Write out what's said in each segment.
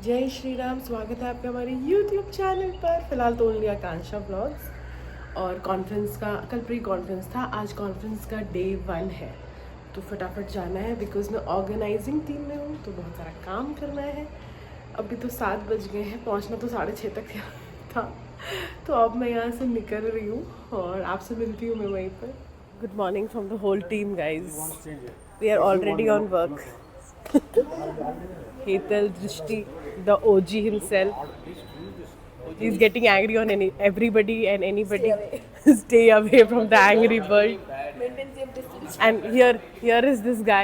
जय श्री राम। स्वागत है आपका हमारे YouTube चैनल पर। फिलहाल तो ओनली आकांक्षा ब्लॉग्स। और कॉन्फ्रेंस का कल प्री कॉन्फ्रेंस था, आज कॉन्फ्रेंस का डे 1 है। तो फटाफट जाना है बिकॉज मैं ऑर्गेनाइजिंग टीम में हूँ, तो बहुत सारा काम करना है। अभी तो 7 बज गए हैं, पहुँचना तो 6:30 तक था। तो अब मैं यहाँ से निकल रही हूँ और आपसे मिलती हूँ मैं वहीं पर। Good morning from the whole team guys. We are already on work. Hetal Drishti, the OG himself, he's getting angry on everybody and anybody. Stay away from the angry bird. Maintain safe distance. And here is this guy,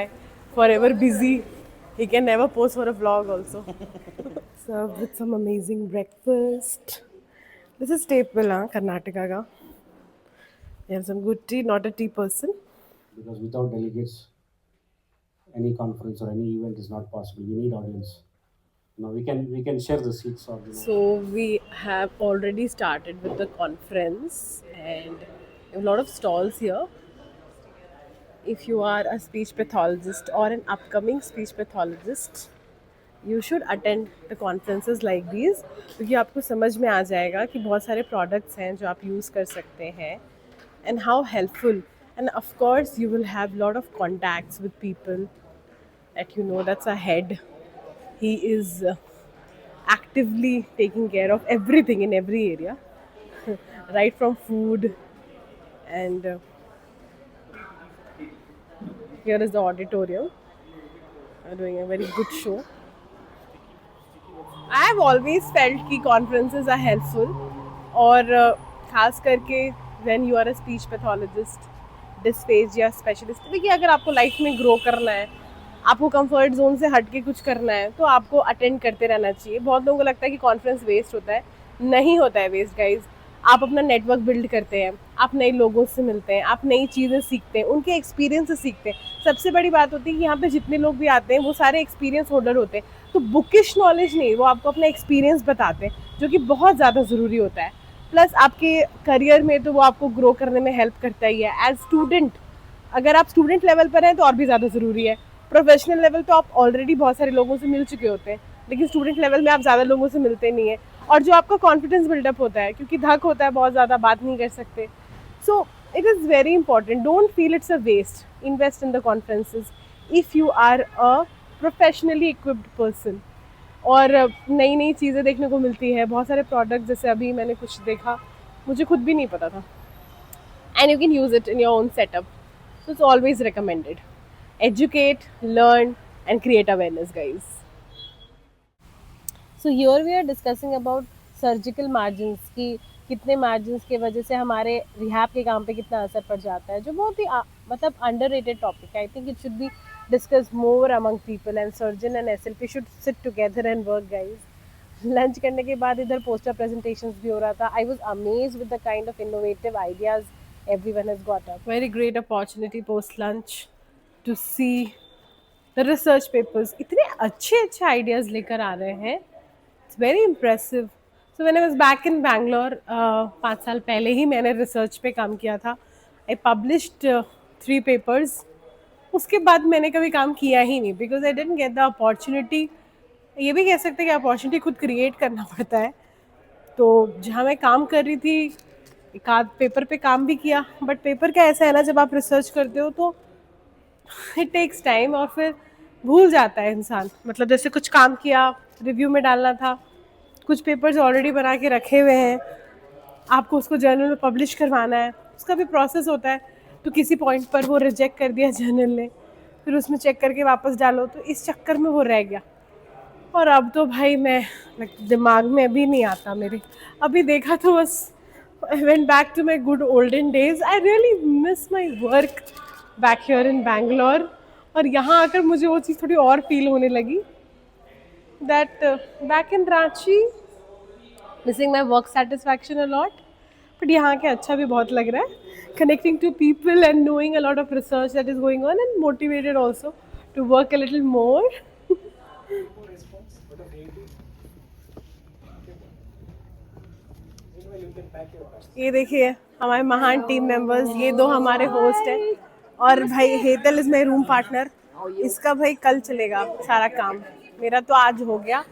forever busy. He can never pose for a vlog also. Served with some amazing breakfast. This is staple, Karnataka ka. They have some good tea. Not a tea person. Because without delegates, any conference or any event is not possible. We need audience. We can share the seats or So we have already started with the conference and a lot of stalls here. If you are a speech pathologist or an upcoming speech pathologist, you should attend the conferences like these, क्योंकि आपको समझ में आ जाएगा कि बहुत सारे products हैं जो आप use कर सकते हैं and how helpful. And of course you will have lot of contacts with people that you know. That's a head. He is actively taking care of everything in every area, right from food. And here is the auditorium. Doing a very good show. I have always felt कि conferences are helpful, और खास करके when you are a speech pathologist, dysphagia specialist. देखिए, अगर आपको life में grow करना है, आपको कंफर्ट जोन से हट के कुछ करना है, तो आपको अटेंड करते रहना चाहिए। बहुत लोगों को लगता है कि कॉन्फ्रेंस वेस्ट होता है। नहीं होता है वेस्ट गाइज। आप अपना नेटवर्क बिल्ड करते हैं, आप नए लोगों से मिलते हैं, आप नई चीज़ें सीखते हैं, उनके एक्सपीरियंस से सीखते हैं। सबसे बड़ी बात होती है कि यहाँ पे जितने लोग भी आते हैं वो सारे एक्सपीरियंस होल्डर होते हैं। तो बुकिश नॉलेज नहीं, वो आपको अपना एक्सपीरियंस बताते हैं, जो कि बहुत ज़्यादा ज़रूरी होता है। प्लस आपके करियर में तो वो आपको ग्रो करने में हेल्प करता ही है। एज स्टूडेंट, अगर आप स्टूडेंट लेवल पर हैं तो और भी ज़्यादा ज़रूरी है। प्रोफेशनल लेवल तो आप ऑलरेडी बहुत सारे लोगों से मिल चुके होते हैं, लेकिन स्टूडेंट लेवल में आप ज़्यादा लोगों से मिलते नहीं है। और जो आपका कॉन्फिडेंस बिल्डअप होता है, क्योंकि धक होता है, बहुत ज़्यादा बात नहीं कर सकते। So it is very important. Don't feel it's a waste. Invest in the conferences if you are a professionally equipped person. और नई नई चीज़ें देखने को मिलती है, बहुत सारे प्रोडक्ट, जैसे अभी मैंने कुछ देखा, मुझे खुद भी नहीं पता था। And you can use it in your own setup. So it's always recommended. Educate, learn, and create awareness, guys. So here we are discussing about surgical margins की कितने मार्जिन्स की वजह से हमारे रिहैब के काम पे कितना असर पड़ जाता है, जो बहुत ही मतलब अंडररेटेड टॉपिक है. I think it should be discuss more among people, and surgeon and SLP should sit together and work guys. Lunch करने के बाद इधर पोस्टर प्रेजेंटेशंस भी हो रहा था. I was amazed with the kind of innovative ideas everyone has got up. Very great opportunity post lunch to see the research papers. इतने अच्छे अच्छे ideas लेकर आ रहे हैं. It's very impressive. So when I was back in Bangalore, 5 साल पहले ही मैंने research पे काम किया था. I published 3 papers. उसके बाद मैंने कभी काम किया ही नहीं because I didn't get the opportunity. ये भी कह सकते हैं कि अपॉर्चुनिटी खुद क्रिएट करना पड़ता है. तो जहाँ मैं काम कर रही थी, एक आध पेपर पे काम भी किया, बट पेपर का ऐसा है ना, जब आप रिसर्च करते हो तो इट टेक्स टाइम और फिर भूल जाता है इंसान. मतलब जैसे कुछ काम किया, रिव्यू में डालना था, कुछ पेपर्स ऑलरेडी बना के रखे हुए हैं, आपको उसको जर्नल में पब्लिश करवाना है, उसका भी प्रोसेस होता है. तो किसी पॉइंट पर वो रिजेक्ट कर दिया जर्नल ने, फिर उसमें चेक करके वापस डालो, तो इस चक्कर में वो रह गया. और अब तो भाई मैं दिमाग में अभी नहीं आता मेरे. अभी देखा तो बस I went back to my good olden days. I really miss my work back here in Bangalore. और यहाँ आकर मुझे वो चीज़ थोड़ी और फील होने लगी. That back in Ranchi, missing my work satisfaction a lot. But यहाँ के अच्छा भी बहुत लग रहा है. Connecting to people and knowing a lot of research that is going on, and motivated also to work a little more. ये देखिए हमारे महान टीम मेंबर्स, ये 2 हमारे होस्ट हैं. और भाई Hetal is my room partner. इसका भाई कल चलेगा सारा काम, मेरा तो आज हो गया.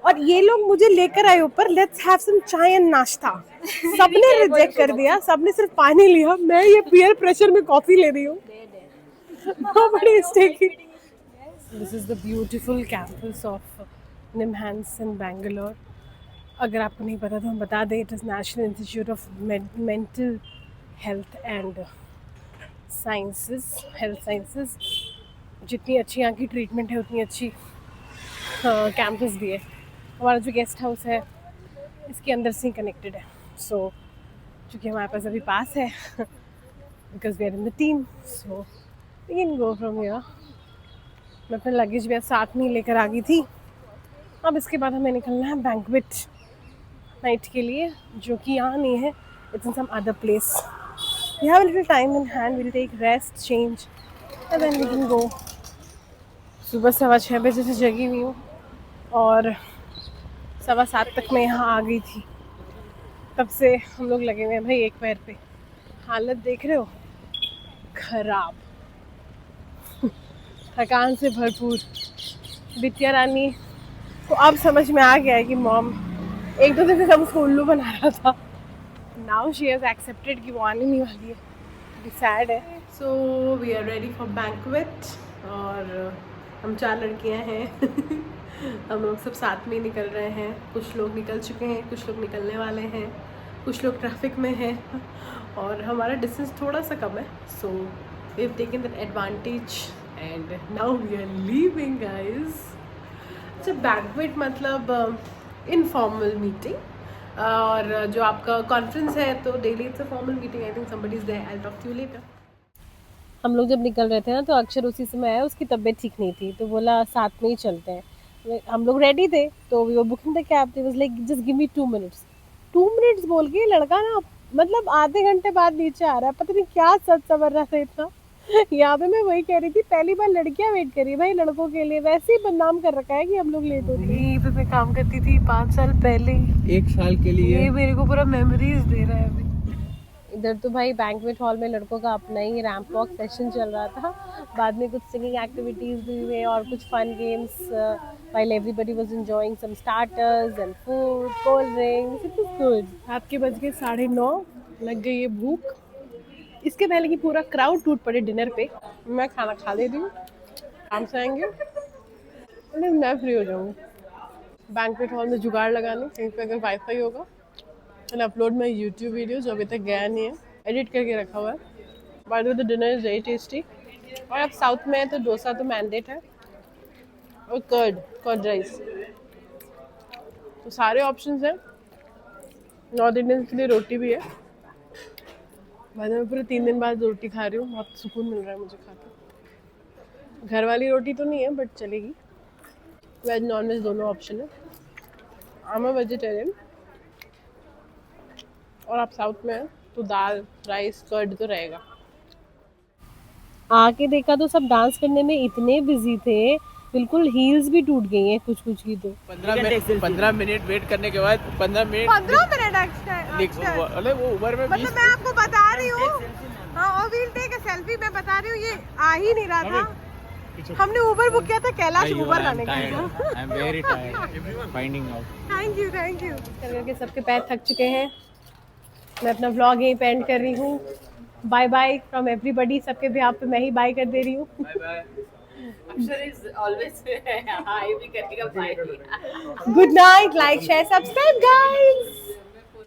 और ये लोग मुझे लेकर आए ऊपर, लेट्स हैव सम चाय एंड नाश्ता। सबने रिजेक्ट कर दिया, सबने सिर्फ पानी लिया, मैं ये पीयर प्रेशर में कॉफी ले रही हूँ। Nobody is taking. This is the beautiful campus of NIMHANS in Bangalore. अगर आपको नहीं पता तो हम बता दें, it is national institute of mental health and health sciences. जितनी अच्छी यहाँ की ट्रीटमेंट है उतनी अच्छी कैंपस भी है। हमारा जो गेस्ट हाउस है इसके अंदर से ही कनेक्टेड है। सो चूँकि हमारे पास अभी पास है because we are in the team, so we can go from here. मैं अपना लगेज भी साथ में लेकर आ गई थी। अब इसके बाद हमें निकलना है बैंक्वेट नाइट के लिए, जो कि यहाँ नहीं है, it's in some other place. We have a little time in hand, will take rest, change and then we can go. सुबह 6:15 बजे से जगी हुई हूँ और 7:15 तक मैं यहाँ आ गई थी। तब से हम लोग लगे हुए हैं भाई एक पैर पे। हालत देख रहे हो, खराब, थकान से भरपूर। बिटिया रानी को अब समझ में आ गया है कि मॉम एक दो दिन से सब उसको उल्लू बना रहा था। नाउ शी हैज़ एक्सेप्टेड कि वो आने नहीं वाली है। सैड है। So we are ready for banquet और हम 4 लड़कियां हैं हम लोग सब साथ में ही निकल रहे हैं। कुछ लोग निकल चुके हैं, कुछ लोग निकलने वाले हैं, कुछ लोग ट्रैफिक में हैं और हमारा डिस्टेंस थोड़ा सा कम है। So we have taken that advantage and now we are leaving guys. अच्छा, बैंक्वेट मतलब इनफॉर्मल मीटिंग और जो आपका कॉन्फ्रेंस है तो daily it's a formal meeting. I think somebody is there, I will talk to you later. हम लोग जब निकल रहे थे ना तो अक्षर उसी समय आया, उसकी तबीयत ठीक नहीं थी तो बोला साथ में ही चलते हैं। हम लोग रेडी थे तो we were booking the cab, they was like just give me 2 minutes. 2 minutes बोल के लड़का ना मतलब आधे घंटे बाद नीचे आ रहा है, पता नहीं क्या सच सवर रहा था इतना। यहाँ पे मैं वही कह रही थी, पहली बार लड़कियां वेट कर रही है भाई लड़कों के लिए, वैसे ही बदनाम कर रखा है कि हम लोग लेट हो रहे हैं। यहीं पे मैं काम करती थी 5 साल पहले, 1 साल के लिए। ये मेरे को पूरा मेमोरीज दे रहा है अभी। इधर तो भाई बैंक्वेट हॉल में लड़कों का अपना ही रैंप वॉक सेशन चल रहा था, बाद में कुछ सिंगिंग एक्टिविटीज़ भी हुए और कुछ fun games while everybody was enjoying some starters and food, cold drinks, it was good. रात के बज गए 9:30, लग गई है भूख। इसके पहले कि पूरा क्राउड टूट पड़े डिनर पे, मैं खाना खा ले रही हूँ, आराम से आएंगे और मैं फ्री हो जाऊँगी। बैंक्वेट हॉल में जुगाड़ लगाने कहीं पे अगर वाईफाई होगा and upload my YouTube video जो अभी तक गया नहीं है, एडिट करके रखा हुआ है। By the way the dinner is very tasty. और अब साउथ में है तो डोसा तो मैंडेट है और कर्ड राइस, तो सारे ऑप्शंस हैं। नॉर्थ इंडियन के लिए रोटी भी है। बाद में पूरे 3 दिन बाद रोटी खा रही हूँ, बहुत सुकून मिल रहा है मुझे खा के। घर वाली रोटी तो नहीं है बट चलेगी। वेज नॉन वेज दोनों ऑप्शन है। I am a vegetarian. और आप साउथ में हैं तो दाल राइस कर्ड तो रहेगा। आके देखा तो सब डांस करने में इतने बिजी थे, बिल्कुल हील्स भी टूट गई हैं कुछ कुछ की तो। 15 मिनट वेट करने के बाद 15 मिनट वो उबर में मतलब मैं आपको बता रही हूँ, हाँ, और वील टेक अ सेल्फी। मैं बता रही हूँ ये आ ही नहीं रहा था। हमने उबर बुक किया था कैलाश उबर लाने का। I am very tired finding out. Thank you करके सबके पैर थक चुके हैं। मैं अपना व्लॉग यहीं पे एंड कर रही हूँ। Bye bye from everybody. सबके भी आप पे मैं ही बाय कर दे रही हूँ। Good night, like share subscribe guys.